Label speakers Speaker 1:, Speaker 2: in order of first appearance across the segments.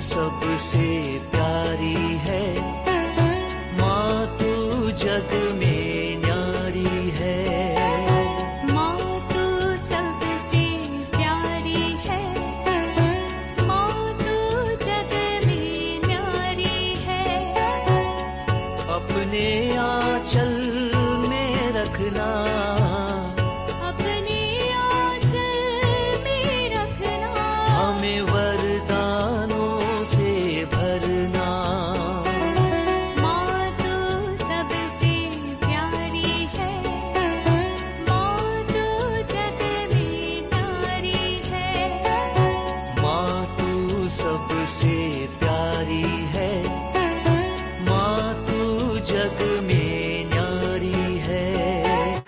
Speaker 1: सबसे प्यारी है, माँ तू जग में न्यारी है।
Speaker 2: माँ तू सबसे प्यारी है, माँ तू जग में न्यारी है।
Speaker 1: अपने आंचल में रखना,
Speaker 2: अपने आंचल में रखना,
Speaker 1: हमें वरदानों से भरना।
Speaker 2: माँ तू सबसे प्यारी है, माँ तू जग में न्यारी है।
Speaker 1: माँ तू सबसे प्यारी है, माँ तू जग में न्यारी है।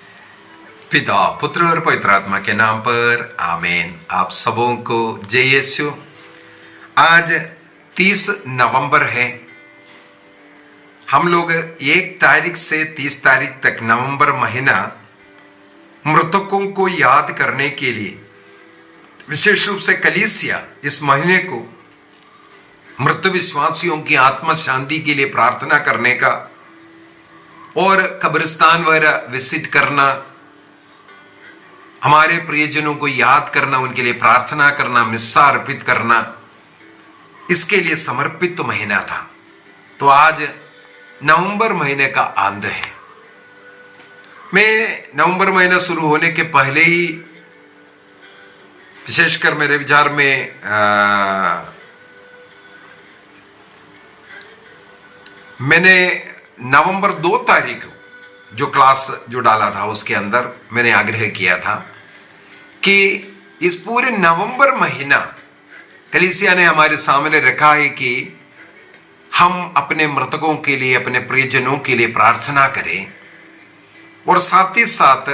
Speaker 3: पिता, पुत्र और पवित्र आत्मा के नाम पर आमीन। आप सबों को जय यीशु। आज 30 नवंबर है। हम लोग 1 तारीख से 30 तारीख तक नवंबर महीना मृतकों को याद करने के लिए, विशेष रूप से कलीसिया इस महीने को मृत विश्वासियों की आत्मा शांति के लिए प्रार्थना करने का और कब्रिस्तान वगैरह विजिट करना, हमारे प्रियजनों को याद करना, उनके लिए प्रार्थना करना, मिस्सा अर्पित करना, इसके लिए समर्पित तो महीना था। तो आज नवंबर महीने का अंत है। मैं नवंबर महीना शुरू होने के पहले ही, विशेषकर मेरे विचार में मैंने नवंबर 2 तारीख जो क्लास जो डाला था उसके अंदर मैंने आग्रह किया था कि इस पूरे नवंबर महीना कलीसिया ने हमारे सामने रखा है कि हम अपने मृतकों के लिए, अपने प्रियजनों के लिए प्रार्थना करें, और साथ ही साथ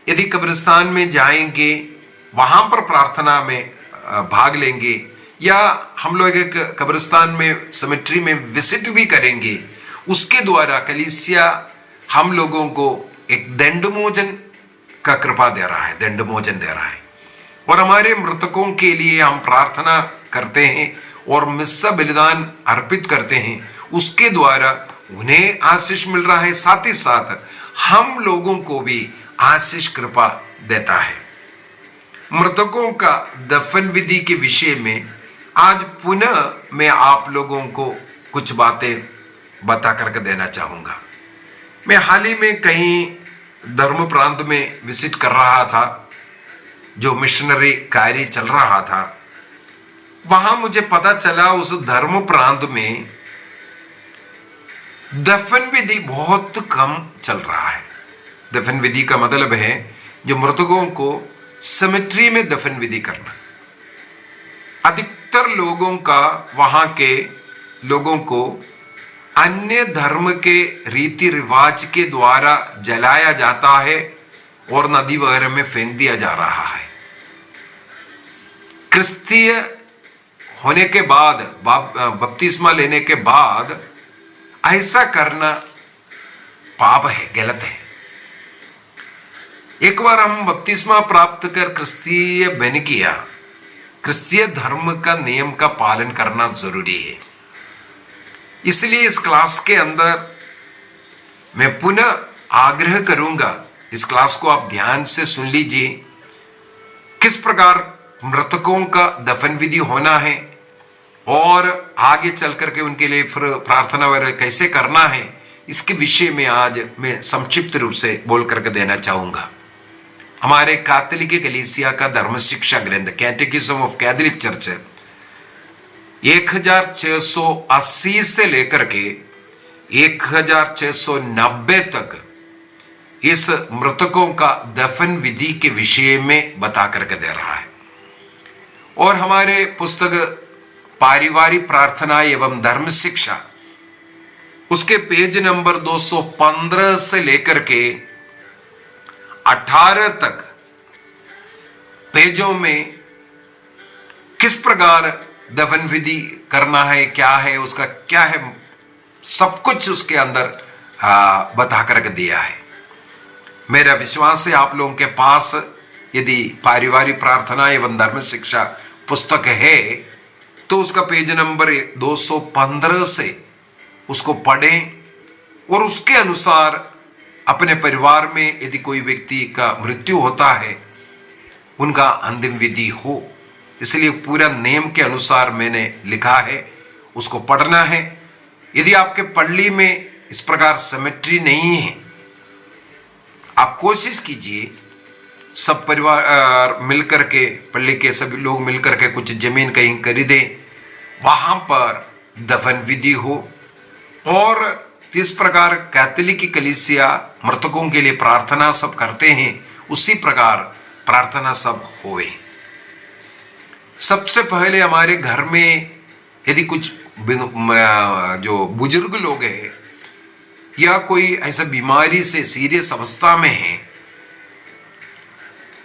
Speaker 3: यदि कब्रिस्तान में जाएंगे, वहां पर प्रार्थना में भाग लेंगे, या हम लोग एक कब्रिस्तान में सेमेट्री में विजिट भी करेंगे, उसके द्वारा कलीसिया हम लोगों को एक दंडमोचन का कृपा दे रहा है, दंडमोचन दे रहा है। और हमारे मृतकों के लिए हम प्रार्थना करते हैं और मिस्सा बलिदान अर्पित करते हैं, उसके द्वारा उन्हें आशीष मिल रहा है, साथ ही साथ हम लोगों को भी आशीष कृपा देता है। मृतकों का दफन विधि के विषय में आज पुनः मैं आप लोगों को कुछ बातें बता करके देना चाहूंगा। मैं हाल ही में कहीं धर्म प्रांत में विजिट कर रहा था, जो मिशनरी कार्य चल रहा था। वहां मुझे पता चला उस धर्म प्रांत में दफन विधि बहुत कम चल रहा है। दफन विधि का मतलब है जो मृतकों को सेमेट्री में दफन विधि करना। अधिकतर लोगों का, वहां के लोगों को अन्य धर्म के रीति रिवाज के द्वारा जलाया जाता है और नदी वगैरह में फेंक दिया जा रहा है। क्रिस्तीय होने के बाद, बपतिस्मा लेने के बाद ऐसा करना पाप है, गलत है। एक बार हम बपतिस्मा प्राप्त कर क्रिस्तीय बन गया, क्रिस्तीय धर्म का नियम का पालन करना जरूरी है। इसलिए इस क्लास के अंदर मैं पुनः आग्रह करूंगा, इस क्लास को आप ध्यान से सुन लीजिए, किस प्रकार मृतकों का दफन विधि होना है और आगे चल करके उनके लिए फिर प्रार्थना वगैरह कैसे करना है, इसके विषय में आज मैं संक्षिप्त रूप से बोल करके देना चाहूंगा। हमारे कैथोलिक कलीसिया का धर्म शिक्षा ग्रंथ कैटेकिज्म ऑफ कैथोलिक चर्च 1680 से लेकर के 1690 तक इस मृतकों का दफन विधि के विषय में बता करके दे रहा है। और हमारे पुस्तक पारिवारिक प्रार्थना एवं धर्म शिक्षा, उसके पेज नंबर 215 से लेकर के 18 तक पेजों में किस प्रकार दफन विधि करना है, क्या है उसका, क्या है, सब कुछ उसके अंदर बता करके दिया है। मेरा विश्वास है आप लोगों के पास यदि पारिवारिक प्रार्थना एवं धर्म शिक्षा पुस्तक है तो उसका पेज नंबर 215 से उसको पढ़ें और उसके अनुसार अपने परिवार में यदि कोई व्यक्ति का मृत्यु होता है उनका अंतिम विधि हो। इसलिए पूरा नियम के अनुसार मैंने लिखा है, उसको पढ़ना है। यदि आपके पल्ली में इस प्रकार सिमेट्री नहीं है, आप कोशिश कीजिए सब परिवार मिलकर के, पल्ली के सभी लोग मिलकर के कुछ जमीन कहीं खरीदें, वहां पर दफन विधि हो। और जिस प्रकार कैथोलिक कलीसिया मृतकों के लिए प्रार्थना सब करते हैं, उसी प्रकार प्रार्थना सब होए। सबसे पहले हमारे घर में यदि कुछ जो बुजुर्ग लोग हैं या कोई ऐसा बीमारी से सीरियस अवस्था में है,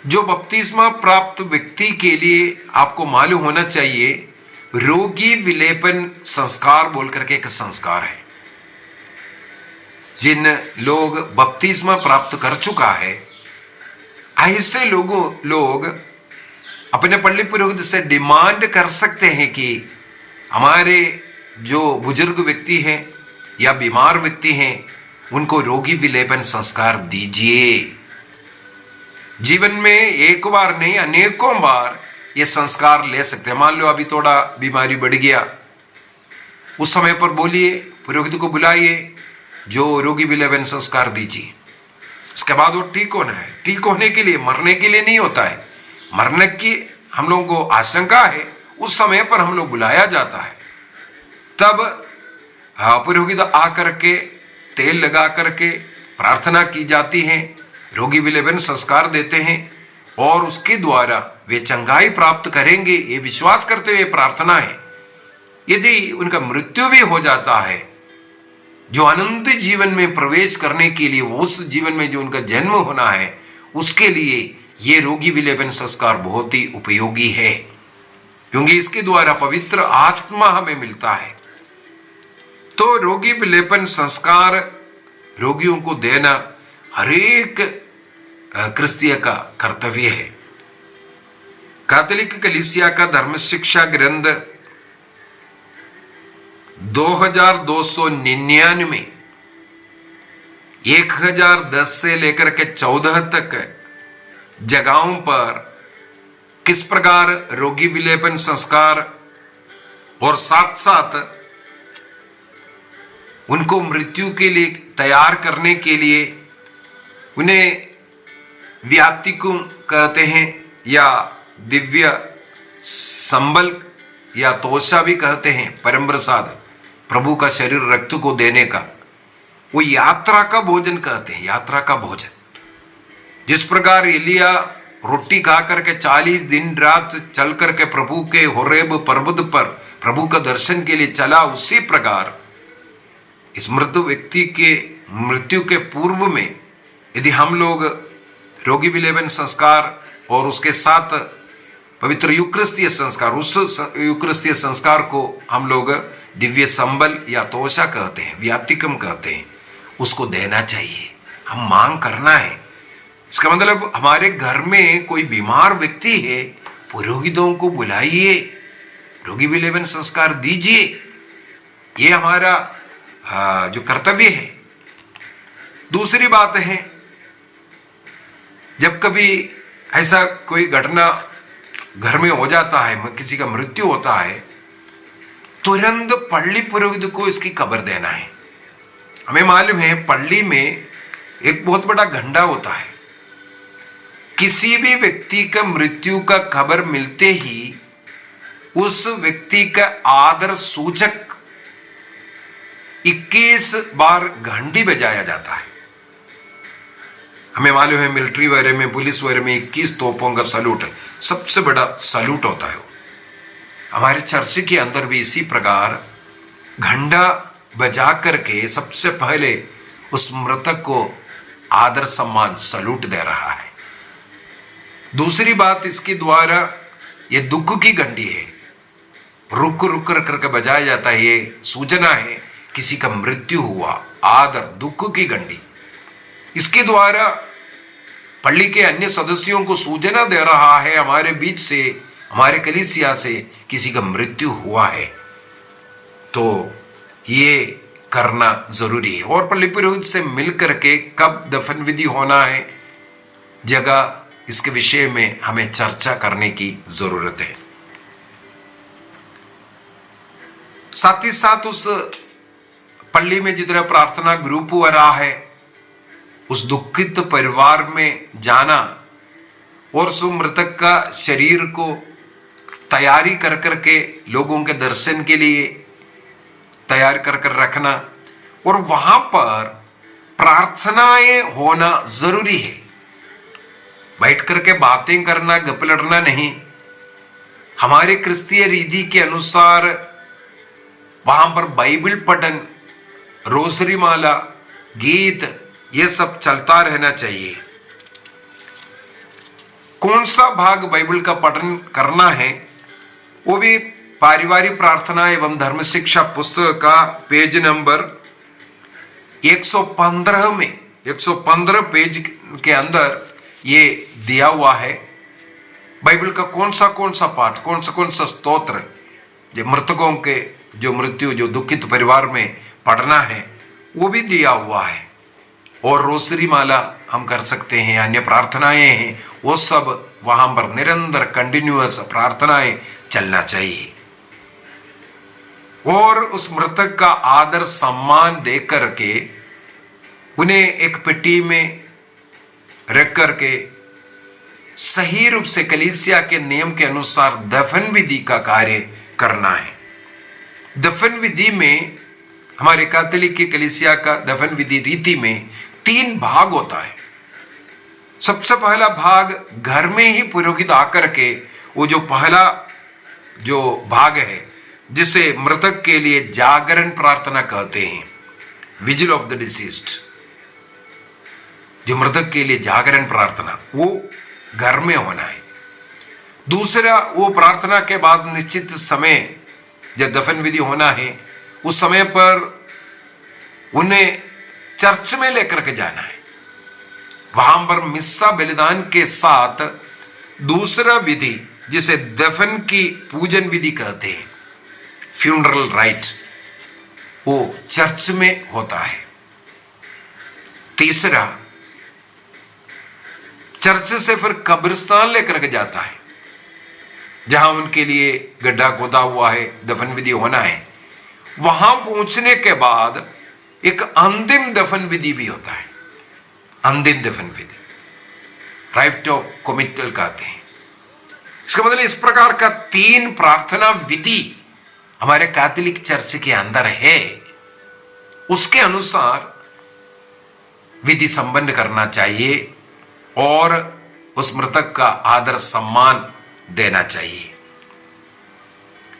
Speaker 3: जो बपतिस्मा प्राप्त व्यक्ति के लिए आपको मालूम होना चाहिए, रोगी विलेपन संस्कार बोलकर के एक संस्कार है। जिन लोग बपतिस्मा प्राप्त कर चुका है, ऐसे लोग अपने पल्ली पुरोहित से डिमांड कर सकते हैं कि हमारे जो बुजुर्ग व्यक्ति हैं या बीमार व्यक्ति हैं, उनको रोगी विलेपन संस्कार दीजिए। जीवन में एक बार नहीं, अनेकों बार ये संस्कार ले सकते हैं। मान लो अभी थोड़ा बीमारी बढ़ गया, उस समय पर बोलिए, पुरोहित को बुलाइए, जो रोगी विलेपन संस्कार दीजिए। इसके बाद वो ठीक होना है। ठीक होने के लिए, मरने के लिए नहीं होता है। मरने की हम लोगों को आशंका है, उस समय पर हम लोग बुलाया जाता है। तब पुरोहित आकर के तेल लगा करके प्रार्थना की जाती है, रोगी विलेपन संस्कार देते हैं और उसके द्वारा वे चंगाई प्राप्त करेंगे, ये विश्वास करते हुए प्रार्थना है। यदि उनका मृत्यु भी हो जाता है, जो अनंत जीवन में प्रवेश करने के लिए, उस जीवन में जो उनका जन्म होना है, उसके लिए ये रोगी विलेपन संस्कार बहुत ही उपयोगी है, क्योंकि इसके द्वारा पवित्र आत्मा हमें मिलता है। तो रोगी विलेपन संस्कार रोगियों को देना हरेक क्रिस्तीय का कर्तव्य है। कैथोलिक कलीसिया का धर्म शिक्षा ग्रंथ 2299 1010 से लेकर के 14 तक जगहों पर किस प्रकार रोगी विलेपन संस्कार और साथ साथ उनको मृत्यु के लिए तैयार करने के लिए उन्हें व्यातिकुम कहते हैं या दिव्य संबल या तोषा भी कहते हैं, परम प्रसाद, प्रभु का शरीर रक्त को देने का, वो यात्रा का भोजन कहते हैं। यात्रा का भोजन, जिस प्रकार एलिया रोटी खा करके 40 दिन रात चल करके प्रभु के होरेब पर्वत पर प्रभु का दर्शन के लिए चला, उसी प्रकार इस मृत व्यक्ति के मृत्यु के पूर्व में यदि हम लोग रोगी विलेपन संस्कार और उसके साथ पवित्र यूक्रिस्तीय संस्कार, उस यूक्रिस्तीय संस्कार को हम लोग दिव्य संबल या तोषा कहते हैं, व्यातिकम कहते हैं, उसको देना चाहिए। हम मांग करना है। इसका मतलब हमारे घर में कोई बीमार व्यक्ति है, पुरोहितों को बुलाइए, रोगी विलेपन संस्कार दीजिए। ये हमारा जो कर्तव्य है। दूसरी बात है, जब कभी ऐसा कोई घटना घर में हो जाता है, किसी का मृत्यु होता है, तुरंत पल्ली पुरोहित को इसकी खबर देना है। हमें मालूम है पल्ली में एक बहुत बड़ा घंटा होता है। किसी भी व्यक्ति का मृत्यु का खबर मिलते ही उस व्यक्ति का आदर सूचक 21 बार घंटी बजाया जाता है। हमें मालूम है मिलिट्री वगैरह में, पुलिस वगैरह में 21 तोपों का सैल्यूट सबसे बड़ा सैल्यूट होता है। हमारे चर्च के अंदर भी इसी प्रकार घंटा बजा करके सबसे पहले उस मृतक को आदर सम्मान सैल्यूट दे रहा है। दूसरी बात, इसके द्वारा ये दुख की घंटी है, रुक रुक करके बजाया जाता है। ये सूचना है किसी का मृत्यु हुआ, आदर दुख की घंटी। इसके द्वारा पल्ली के अन्य सदस्यों को सूचना दे रहा है हमारे बीच से हमारे कलीसिया से किसी का मृत्यु हुआ है तो ये करना जरूरी है। और पल्ली पुरोहित से मिलकर के कब दफन विधि होना है, जगह, इसके विषय में हमें चर्चा करने की जरूरत है। साथ ही साथ उस पल्ली में जितना प्रार्थना ग्रुप हो रहा है, उस दुखित परिवार में जाना और उस मृतक का शरीर को तैयारी कर करके लोगों के दर्शन के लिए तैयार कर कर रखना और वहां पर प्रार्थनाएं होना जरूरी है। बैठ करके बातें करना, गप लड़ना नहीं। हमारे क्रिस्तीय रीति के अनुसार वहां पर बाइबल पठन, रोसरी माला, गीत, ये सब चलता रहना चाहिए। कौन सा भाग बाइबल का पठन करना है वो भी पारिवारिक प्रार्थना एवं धर्म शिक्षा पुस्तक का पेज नंबर 115 में 115 पेज के अंदर ये दिया हुआ है। बाइबल का कौन सा पाठ, कौन सा स्तोत्र जो मृतकों के जो मृत्यु, जो दुखित परिवार में पढ़ना है वो भी दिया हुआ है। और रोसरी माला हम कर सकते हैं, अन्य प्रार्थनाएं हैं, वो सब वहां पर निरंतर कंटिन्यूअस प्रार्थनाएं चलना चाहिए। और उस मृतक का आदर सम्मान दे करके उन्हें एक पेटी में रख करके सही रूप से कलीसिया के नियम के अनुसार दफन विधि का कार्य करना है। दफन विधि में हमारे कैथोलिक की कलीसिया का दफन विधि रीति में 3 भाग होता है। सबसे पहला भाग घर में ही पुरोहित आकर के वो जो पहला जो भाग है जिसे मृतक के लिए जागरण प्रार्थना कहते हैं, विजिल ऑफ द डिसीज्ड, जो मृतक के लिए जागरण प्रार्थना, वो घर में होना है। दूसरा, वो प्रार्थना के बाद निश्चित समय जब दफन विधि होना है उस समय पर उन्हें चर्च में लेकर के जाना है। वहां पर मिस्सा बलिदान के साथ दूसरा विधि जिसे दफन की पूजन विधि कहते हैं, फ्यूनरल राइट, वो चर्च में होता है। तीसरा, चर्च से फिर कब्रिस्तान लेकर के जाता है जहां उनके लिए गड्ढा खोदा हुआ है, दफन विधि होना है। वहां पहुंचने के बाद एक अंतिम दफन विधि भी होता है, अंतिम दफन विधि, राइट ऑफ कमिटल कहते हैं। इसका मतलब इस प्रकार का 3 प्रार्थना विधि हमारे कैथोलिक चर्च के अंदर है। उसके अनुसार विधि संपन्न करना चाहिए और उस मृतक का आदर सम्मान देना चाहिए।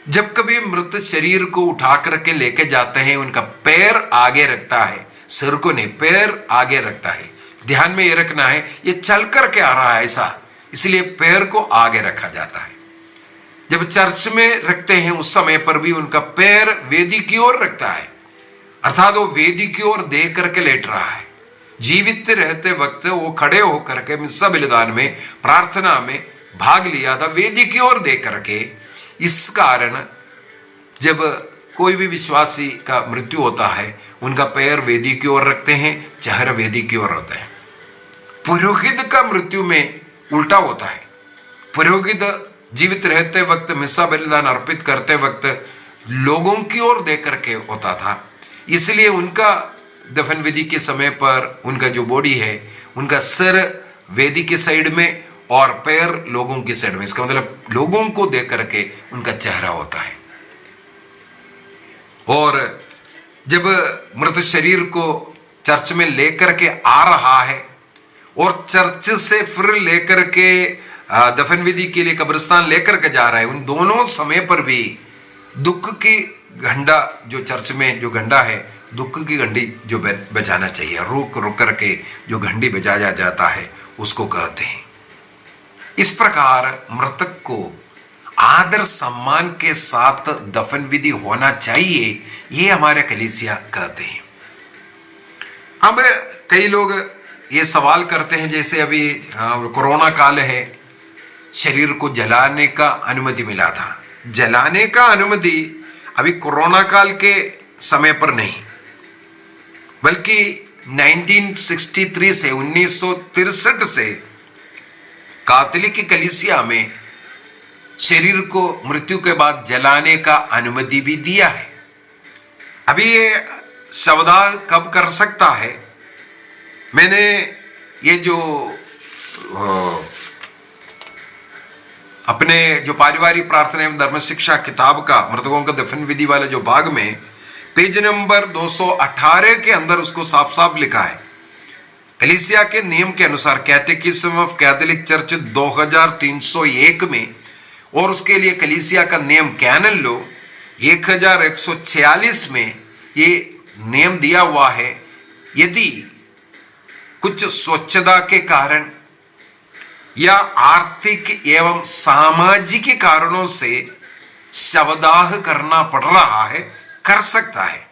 Speaker 3: जब कभी मृत शरीर को उठा करके लेके जाते हैं, उनका पैर आगे रखता है, सिर को नहीं, पैर आगे रखता है। ध्यान में ये रखना है, ये चल करके आ रहा है ऐसा, इसलिए पैर को आगे रखा जाता है। जब चर्च में रखते हैं उस समय पर भी उनका पैर वेदी की ओर रखता है, अर्थात वो वेदी की ओर देख करके लेट रहा है। जीवित रहते वक्त वो खड़े होकर के मिस्सा बलिदान में प्रार्थना में भाग लिया था वेदी की ओर देख करके। इस कारण जब कोई भी विश्वासी का मृत्यु होता है उनका पैर वेदी की ओर रखते हैं, चेहरा वेदी की ओर होता है। पुरोहित का मृत्यु में उल्टा होता है। पुरोहित जीवित रहते वक्त मिस्सा बलिदान अर्पित करते वक्त लोगों की ओर देख करके होता था, इसलिए उनका दफन विधि के समय पर उनका जो बॉडी है, उनका सिर वेदी के साइड में और पैर लोगों की साइड में। इसका मतलब लोगों को देख करके उनका चेहरा होता है। और जब मृत शरीर को चर्च में लेकर के आ रहा है और चर्च से फिर लेकर के दफन विधि के लिए कब्रिस्तान लेकर के जा रहा है, उन दोनों समय पर भी दुख की घंटा, जो चर्च में जो घंटा है, दुख की घंटी जो बजाना चाहिए, रुक रुक करके जो घंटी बजाया जाता है उसको कहते हैं। इस प्रकार मृतक को आदर सम्मान के साथ दफन विधि होना चाहिए, ये हमारे कलीसिया कहते हैं। अब कई लोग ये सवाल करते हैं, जैसे अभी कोरोना काल है शरीर को जलाने का अनुमति मिला था। जलाने का अनुमति अभी कोरोना काल के समय पर नहीं, बल्कि 1963 से 1963 से कैथोलिक कलीसिया में शरीर को मृत्यु के बाद जलाने का अनुमति भी दिया है। अभी ये शवदाह कब कर सकता है? मैंने ये जो अपने जो पारिवारिक प्रार्थना एवं धर्म शिक्षा किताब का मृतकों का दफन विधि वाले जो भाग में पेज नंबर 218 के अंदर उसको साफ साफ लिखा है। कलीसिया के नियम के अनुसार कैटेकिज्म ऑफ कैथोलिक चर्च 2301 में और उसके लिए कलीसिया का नियम कैनन लॉ 1146 में ये नियम दिया हुआ है, यदि कुछ स्वच्छता के कारण या आर्थिक एवं सामाजिक कारणों से शवदाह करना पड़ रहा है, कर सकता है।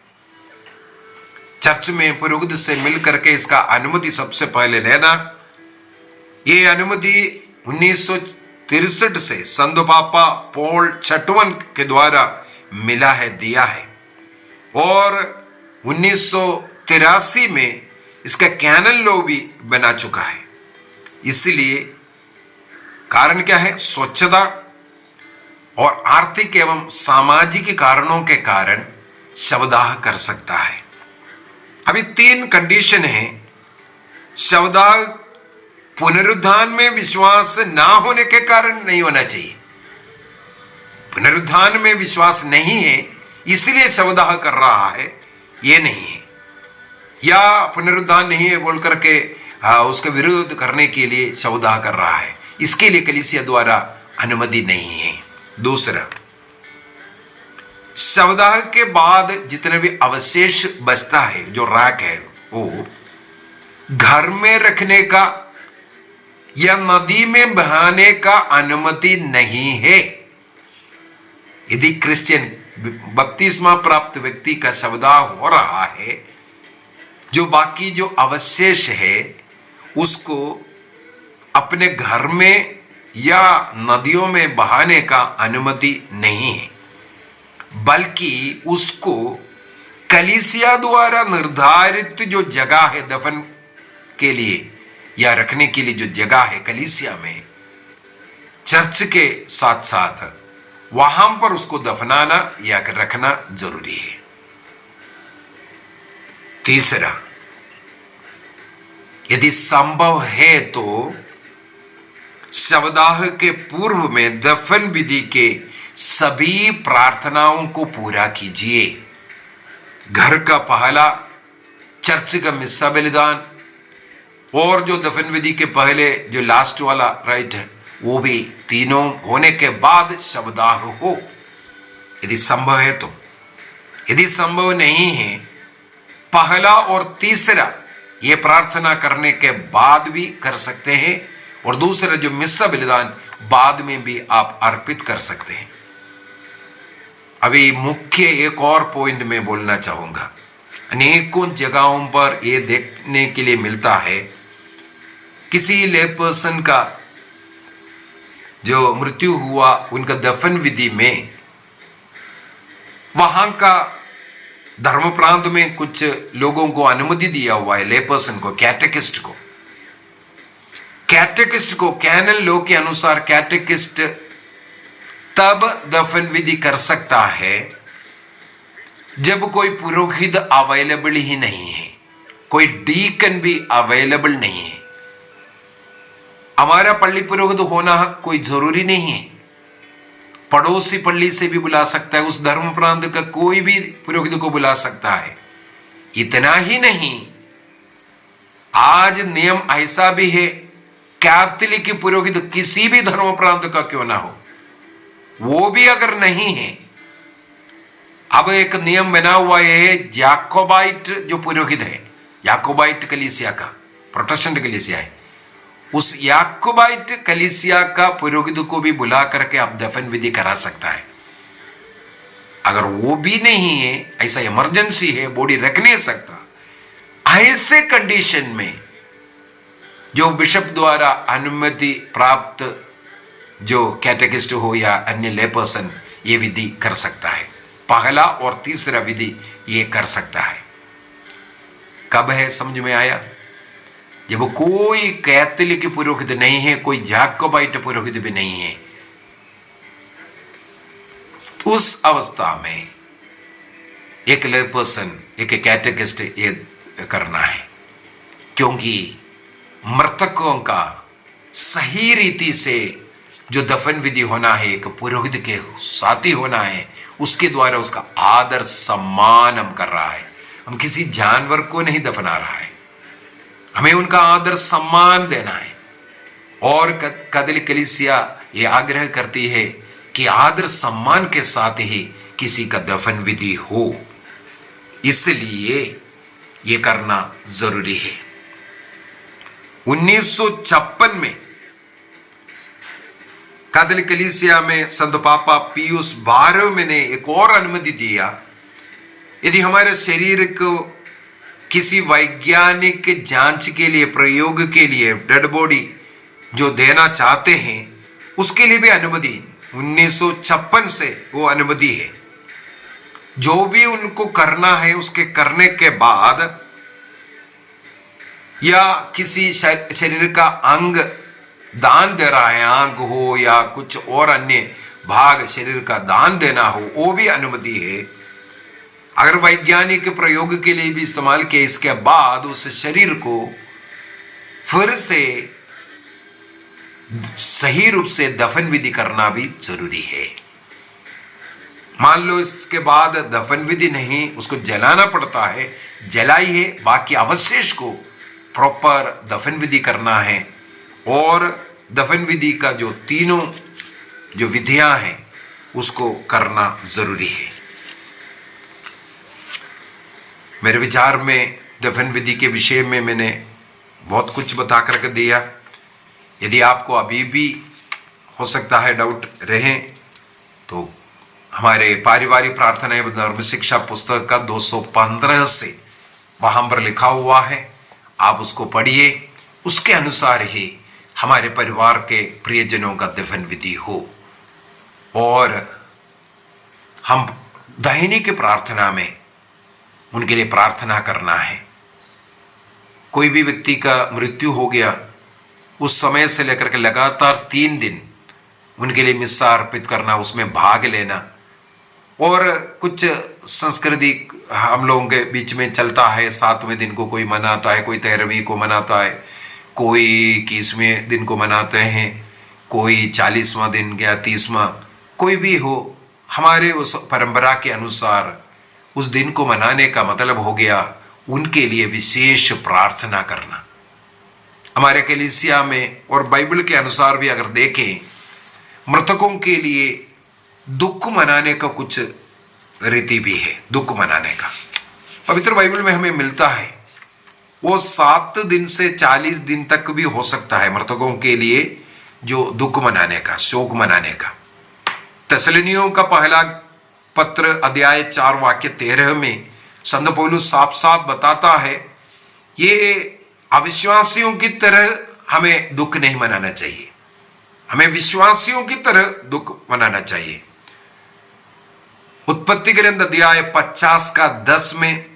Speaker 3: चर्च में पुरोहित से मिलकर के इसका अनुमति सबसे पहले लेना। ये अनुमति 1963 से संत पापा पॉल छठवां के द्वारा मिला है, दिया है, और 1983 में इसका कैनन लॉ भी बना चुका है। इसलिए कारण क्या है? स्वच्छता और आर्थिक एवं सामाजिक कारणों के कारण शवदाह कर सकता है। अभी 3 कंडीशन है। शवदाह पुनरुत्थान में विश्वास ना होने के कारण नहीं होना चाहिए। पुनरुत्थान में विश्वास नहीं है इसलिए शवदाह कर रहा है, ये नहीं है। या पुनरुत्थान नहीं है बोल करके उसका विरोध करने के लिए शवदाह कर रहा है, इसके लिए कलीसिया द्वारा अनुमति नहीं है। दूसरा, शवदाह के बाद जितने भी अवशेष बचता है, जो राख है, वो घर में रखने का या नदी में बहाने का अनुमति नहीं है। यदि क्रिश्चियन बपतिस्मा प्राप्त व्यक्ति का शवदाह हो रहा है, जो बाकी जो अवशेष है उसको अपने घर में या नदियों में बहाने का अनुमति नहीं है, बल्कि उसको कलीसिया द्वारा निर्धारित जो जगह है दफन के लिए या रखने के लिए, जो जगह है कलीसिया में चर्च के साथ साथ, वहां पर उसको दफनाना या रखना जरूरी है। तीसरा, यदि संभव है तो शवदाह के पूर्व में दफन विधि के सभी प्रार्थनाओं को पूरा कीजिए। घर का पहला, चर्च का मिस्सा बलिदान, और जो दफन विधि के पहले जो लास्ट वाला राइट है, वो भी तीनों होने के बाद शवदाह हो, यदि संभव है तो। यदि संभव नहीं है, पहला और तीसरा ये प्रार्थना करने के बाद भी कर सकते हैं, और दूसरा जो मिस्सा बलिदान बाद में भी आप अर्पित कर सकते हैं। अभी मुख्य एक और पॉइंट में बोलना चाहूंगा। अनेकों जगहों पर यह देखने के लिए मिलता है, किसी ले पर्सन का जो मृत्यु हुआ, उनका दफन विधि में वहां का धर्म प्रांत में कुछ लोगों को अनुमति दिया हुआ है, ले पर्सन को, कैटेकिस्ट को। कैटेकिस्ट को कैनन लॉ के अनुसार कैटेकिस्ट तब दफन विधि कर सकता है जब कोई पुरोहित अवेलेबल ही नहीं है, कोई डीकन भी अवेलेबल नहीं है। हमारा पल्ली पुरोहित होना कोई जरूरी नहीं है, पड़ोसी पल्ली से भी बुला सकता है, उस धर्म प्रांत का कोई भी पुरोहित को बुला सकता है। इतना ही नहीं, आज नियम ऐसा भी है, कैथोलिक पुरोहित किसी भी धर्म प्रांत का क्यों ना हो, वो भी अगर नहीं है, अब एक नियम बना हुआ है, याकोबाइट जो पुरोहित है, याकोबाइट कलीसिया का, प्रोटेस्टेंट कलीसिया है, उस याकोबाइट कलीसिया का पुरोहित को भी बुला करके आप दफन विधि करा सकता है। अगर वो भी नहीं है, ऐसा इमरजेंसी है, बॉडी रख नहीं सकता, ऐसे कंडीशन में जो बिशप द्वारा अनुमति प्राप्त जो कैटेकिस्ट हो या अन्य ले पर्सन ये विधि कर सकता है। पहला और तीसरा विधि ये कर सकता है। कब है समझ में आया? जब कोई कैथोलिक पुरोहित नहीं है, कोई जाकोबाइट पुरोहित भी नहीं है, उस अवस्था में एक ले पर्सन, एक कैटेकिस्ट ये करना है, क्योंकि मृतकों का सही रीति से जो दफन विधि होना है, एक पुरोहित के साथ ही होना है, उसके द्वारा उसका आदर सम्मान हम कर रहा है। हम किसी जानवर को नहीं दफना रहा है, हमें उनका आदर सम्मान देना है। और कैथोलिक कलीसिया ये आग्रह करती है कि आदर सम्मान के साथ ही किसी का दफन विधि हो, इसलिए ये करना जरूरी है। 1956 में कैथोलिक कलीसिया में संत पापा पियूस 12वें ने एक और अनुमति दिया, यदि हमारे शरीर को किसी वैज्ञानिक जांच के लिए, प्रयोग के लिए डेड बॉडी जो देना चाहते हैं, उसके लिए भी अनुमति 1956 से वो अनुमति है। जो भी उनको करना है, उसके करने के बाद या किसी शरीर का अंग दान दे रहा है, आंख हो या कुछ और अन्य भाग शरीर का दान देना हो, वो भी अनुमति है। अगर वैज्ञानिक प्रयोग के लिए भी इस्तेमाल किया, इसके बाद उस शरीर को फिर से सही रूप से दफन विधि करना भी जरूरी है। मान लो इसके बाद दफन विधि नहीं, उसको जलाना पड़ता है, जलाइए, बाकी अवशेष को प्रॉपर दफन विधि करना है। और दफन विधि का जो तीनों जो विधियां हैं उसको करना जरूरी है। मेरे विचार में दफन विधि के विषय में मैंने बहुत कुछ बता करके दिया। यदि आपको अभी भी हो सकता है डाउट रहे तो हमारे पारिवारिक प्रार्थना एवं धर्म शिक्षा पुस्तक का 215 से वहां पर लिखा हुआ है, आप उसको पढ़िए। उसके अनुसार ही हमारे परिवार के प्रियजनों का दफन विधि हो। और हम दैनिक प्रार्थना में उनके लिए प्रार्थना करना है। कोई भी व्यक्ति का मृत्यु हो गया, उस समय से लेकर के लगातार 3 दिन उनके लिए मिस्सा अर्पित करना, उसमें भाग लेना। और कुछ संस्कृति हम लोगों के बीच में चलता है, 7वें दिन को कोई मनाता है, कोई 13वीं को मनाता है, कोई 21वें दिन को मनाते हैं, कोई 40वां दिन या 30वां, कोई भी हो। हमारे उस परंपरा के अनुसार उस दिन को मनाने का मतलब हो गया उनके लिए विशेष प्रार्थना करना। हमारे कलीसिया में और बाइबल के अनुसार भी अगर देखें, मृतकों के लिए दुख मनाने का कुछ रीति भी है। दुख मनाने का पवित्र बाइबल में हमें मिलता है, वो 7 दिन से 40 दिन तक भी हो सकता है मृतकों के लिए जो दुख मनाने का, शोक मनाने का। तेसलोनियों का पहला पत्र अध्याय 4 वाक्य 13 में संत पौलुस साफ साफ बताता है, ये अविश्वासियों की तरह हमें दुख नहीं मनाना चाहिए, हमें विश्वासियों की तरह दुख मनाना चाहिए। उत्पत्ति ग्रंथ अध्याय 50 का 10 में,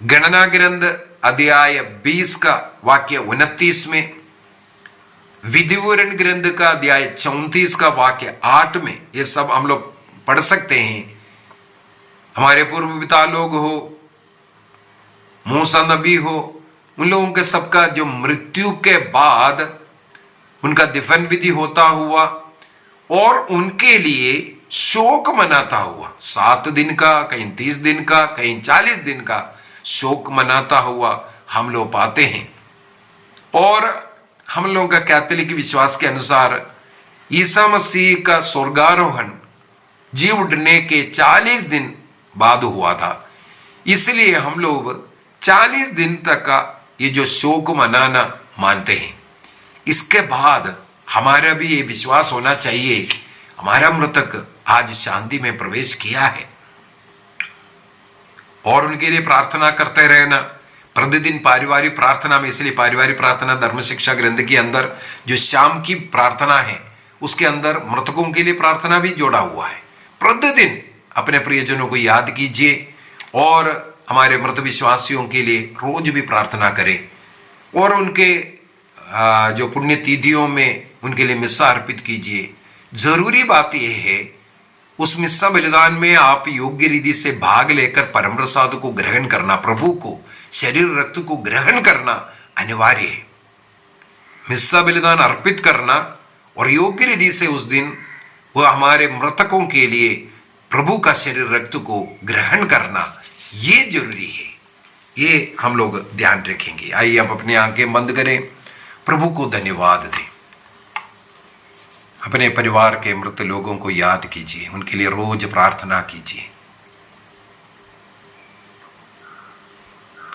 Speaker 3: गणना ग्रंथ अध्याय 20 का वाक्य 29 में, विधिवरण ग्रंथ का अध्याय 34 का वाक्य 8 में, ये सब हम लोग पढ़ सकते हैं। हमारे पूर्व पिता लोग हो, मूसा नबी हो, उन लोगों के सबका जो मृत्यु के बाद उनका दफन विधि होता हुआ और उनके लिए शोक मनाता हुआ, 7 दिन का, कहीं 30 दिन का, कहीं 40 दिन का शोक मनाता हुआ हम लोग पाते हैं। और हम लोगों का कैथोलिक विश्वास के अनुसार ईसा मसीह का स्वर्गारोहण जी उठने के 40 दिन बाद हुआ था, इसलिए हम लोग 40 दिन तक का ये जो शोक मनाना मानते हैं। इसके बाद हमारा भी ये विश्वास होना चाहिए, हमारा मृतक आज शांति में प्रवेश किया है। और उनके लिए प्रार्थना करते रहना, प्रतिदिन पारिवारिक प्रार्थना में, इसलिए पारिवारिक प्रार्थना धर्म शिक्षा ग्रंथ के अंदर जो शाम की प्रार्थना है उसके अंदर मृतकों के लिए प्रार्थना भी जोड़ा हुआ है। प्रतिदिन अपने प्रियजनों को याद कीजिए और हमारे मृत विश्वासियों के लिए रोज भी प्रार्थना करें और उनके जो पुण्य तिथियों में उनके लिए मिस्सा अर्पित कीजिए। जरूरी बात यह है उस मिस्सा बलिदान में आप योग्य रीति से भाग लेकर परम प्रसाद को ग्रहण करना, प्रभु को शरीर रक्त को ग्रहण करना अनिवार्य है। मिस्सा बलिदान अर्पित करना और योग्य रीति से उस दिन वह हमारे मृतकों के लिए प्रभु का शरीर रक्त को ग्रहण करना, ये जरूरी है। ये हम लोग ध्यान रखेंगे। आइए आप अपनी आंखें बंद करें, प्रभु को धन्यवाद दें। अपने परिवार के मृत लोगों को याद कीजिए, उनके लिए रोज प्रार्थना कीजिए।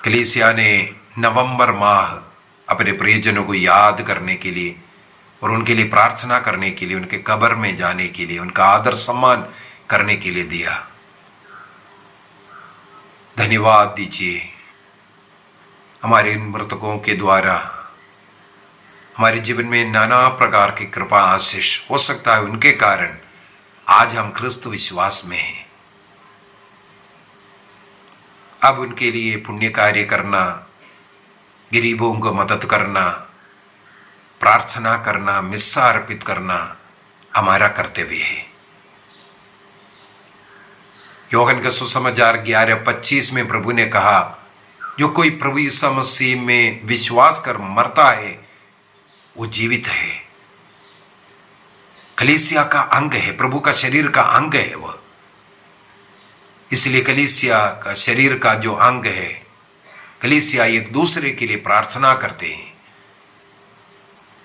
Speaker 3: कलीसिया ने नवंबर माह अपने प्रियजनों को याद करने के लिए और उनके लिए प्रार्थना करने के लिए, उनके कब्र में जाने के लिए, उनका आदर सम्मान करने के लिए दिया। धन्यवाद दीजिए। हमारे इन मृतकों के द्वारा हमारे जीवन में नाना प्रकार की कृपा आशीष हो सकता है, उनके कारण आज हम क्रिस्त विश्वास में हैं। अब उनके लिए पुण्य कार्य करना, गरीबों को मदद करना, प्रार्थना करना, मिस्सा अर्पित करना हमारा कर्तव्य है। योहन का सुसमाचार 11:25 में प्रभु ने कहा, जो कोई प्रभु यीशु मसीह में विश्वास कर मरता है वो जीवित है। कलीसिया का अंग है, प्रभु का शरीर का अंग है वह। इसलिए कलीसिया का शरीर का जो अंग है, कलीसिया एक दूसरे के लिए प्रार्थना करते हैं।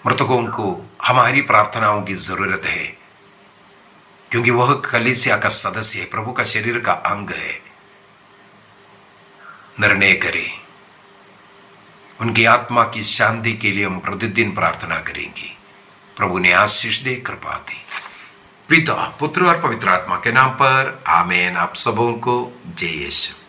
Speaker 3: मृतकों को हमारी प्रार्थनाओं की जरूरत है क्योंकि वह कलीसिया का सदस्य है, प्रभु का शरीर का अंग है। निर्णय करें, उनकी आत्मा की शांति के लिए हम प्रतिदिन प्रार्थना करेंगे। प्रभु ने आशीष दे, कृपा दी। पिता, पुत्र और पवित्र आत्मा के नाम पर आमीन। आप सबों को जय यीशु।